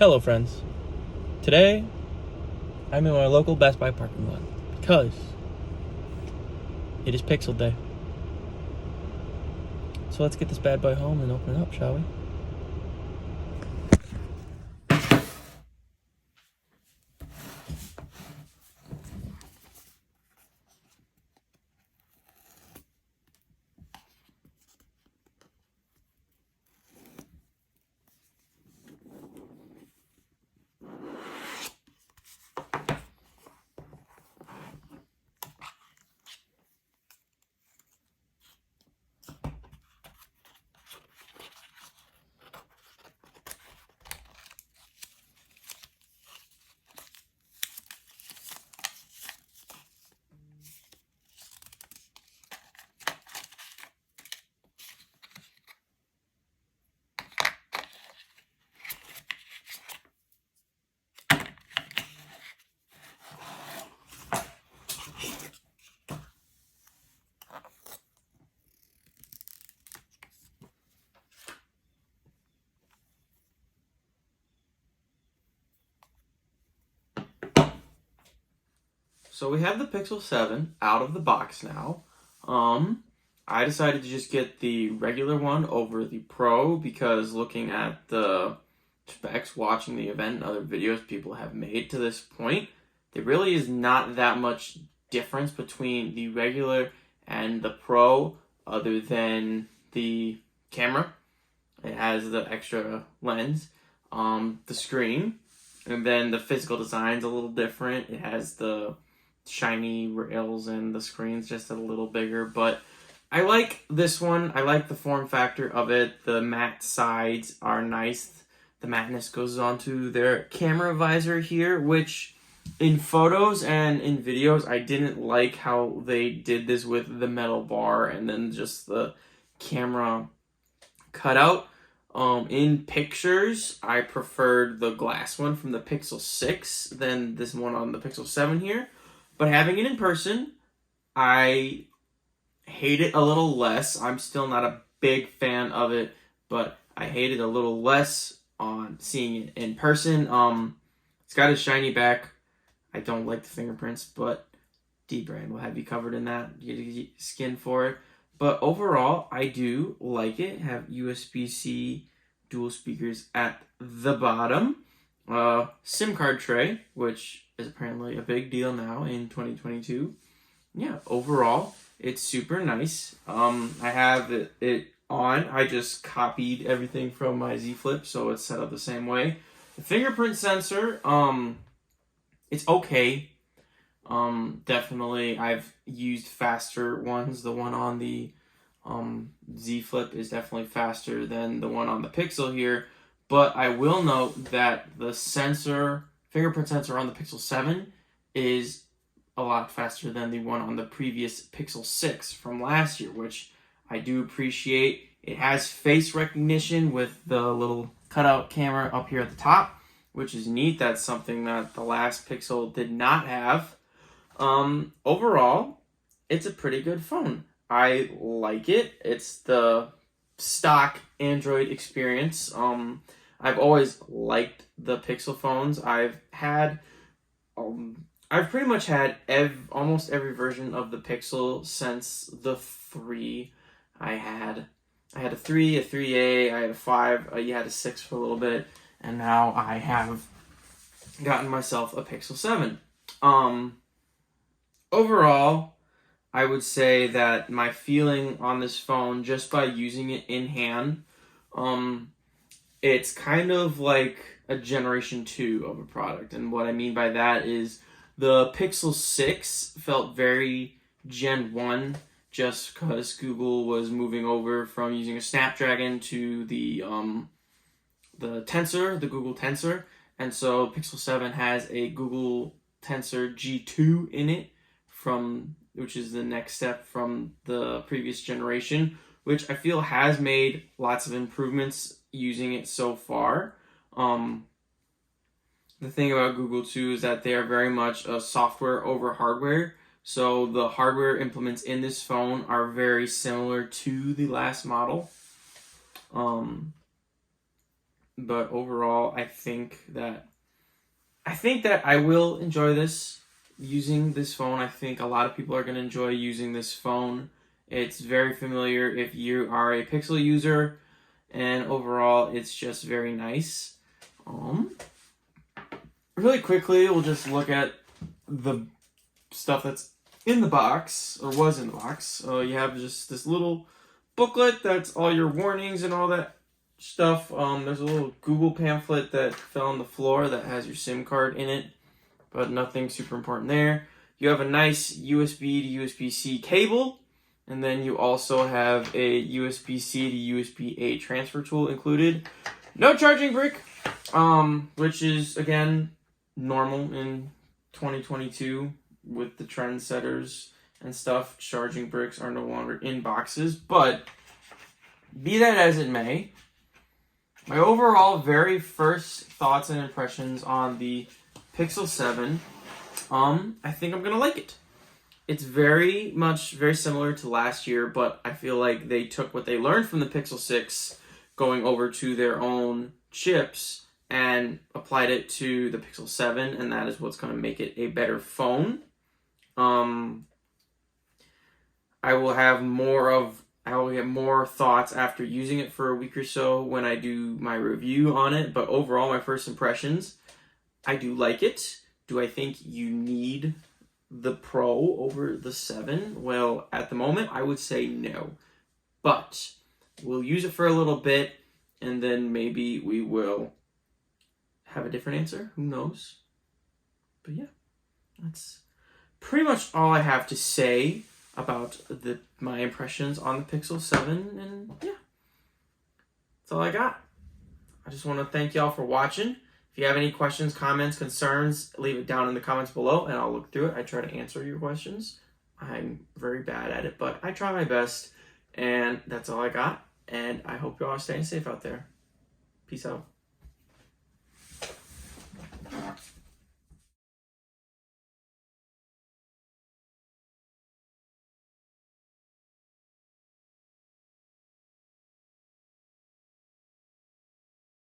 Hello friends. Today, I'm in my local Best Buy parking lot because it is Pixel Day. So let's get this bad boy home and open it up, shall we? So we have the Pixel 7 out of the box now. I decided to just get the regular one over the Pro because looking at the specs, watching the event, and other videos people have made to this point, there really is not that much difference between the regular and the Pro other than the camera. It has the extra lens, the screen, and then the physical design's a little different. It has the shiny rails and the screen's just a little bigger, but I like this one. I like the form factor of it. The matte sides are nice. The matteness goes onto their camera visor here, which in photos and in videos, I didn't like how they did this with the metal bar and then just the camera cutout. In pictures, I preferred the glass one from the Pixel 6 than this one on the Pixel 7 here. But having it in person, I hate it a little less. I'm still not a big fan of it, but I hate it a little less on seeing it in person. It's got a shiny back. I don't like the fingerprints, but D-Brand will have you covered in that. You get skin for it. But overall, I do like it. Have USB-C dual speakers at the bottom. SIM card tray, which is apparently a big deal now in 2022. Yeah, overall, it's super nice. I have it on. I just copied everything from my Z Flip, so it's set up the same way. The fingerprint sensor, it's okay. Definitely, I've used faster ones. The one on the Z Flip is definitely faster than the one on the Pixel here. But I will note that the fingerprint sensor on the Pixel 7 is a lot faster than the one on the previous Pixel 6 from last year, which I do appreciate. It has face recognition with the little cutout camera up here at the top, which is neat. That's something that the last Pixel did not have. Overall, it's a pretty good phone. I like it. It's the stock Android experience. I've always liked the Pixel phones. I've pretty much had almost every version of the Pixel since the 3. I had a 3, a 3A, I had a 5, you had a 6 for a little bit, and now I have gotten myself a Pixel 7. Overall, I would say that my feeling on this phone, just by using it in hand, it's kind of like a generation 2 of a product. And what I mean by that is the Pixel 6 felt very Gen 1 just because Google was moving over from using a Snapdragon to the Tensor, the Google Tensor. And so Pixel 7 has a Google Tensor G2 in it, which is the next step from the previous generation, which I feel has made lots of improvements using it so far. The thing about Google too is that they are very much a software over hardware. So the hardware implements in this phone are very similar to the last model. but overall, I think that I will enjoy using this phone. I think a lot of people are going to enjoy using this phone. It's very familiar if you are a Pixel user, and overall, it's just very nice. Really quickly, we'll just look at the stuff that's in the box, or was in the box. You have just this little booklet that's all your warnings and all that stuff. There's a little Google pamphlet that fell on the floor that has your SIM card in it, but nothing super important there. You have a nice USB to USB-C cable, and then you also have a USB-C to USB-A transfer tool included. No charging brick, which is, again, normal in 2022 with the trendsetters and stuff. Charging bricks are no longer in boxes, but be that as it may, my overall very first thoughts and impressions on the Pixel 7, I think I'm going to like it. It's very similar to last year, but I feel like they took what they learned from the Pixel 6 going over to their own chips and applied it to the Pixel 7, and that is what's going to make it a better phone. I will get more thoughts after using it for a week or so when I do my review on it, but overall, my first impressions, I do like it. Do I think you need the Pro over the 7? Well, at the moment, I would say no. But we'll use it for a little bit, and then maybe we will have a different answer. Who knows? But yeah, that's pretty much all I have to say about my impressions on the Pixel 7, and yeah, that's all I got. I just want to thank y'all for watching. If you have any questions, comments, concerns, leave it down in the comments below, and I'll look through it. I try to answer your questions. I'm very bad at it, but I try my best, and that's all I got, and I hope y'all are staying safe out there. Peace out.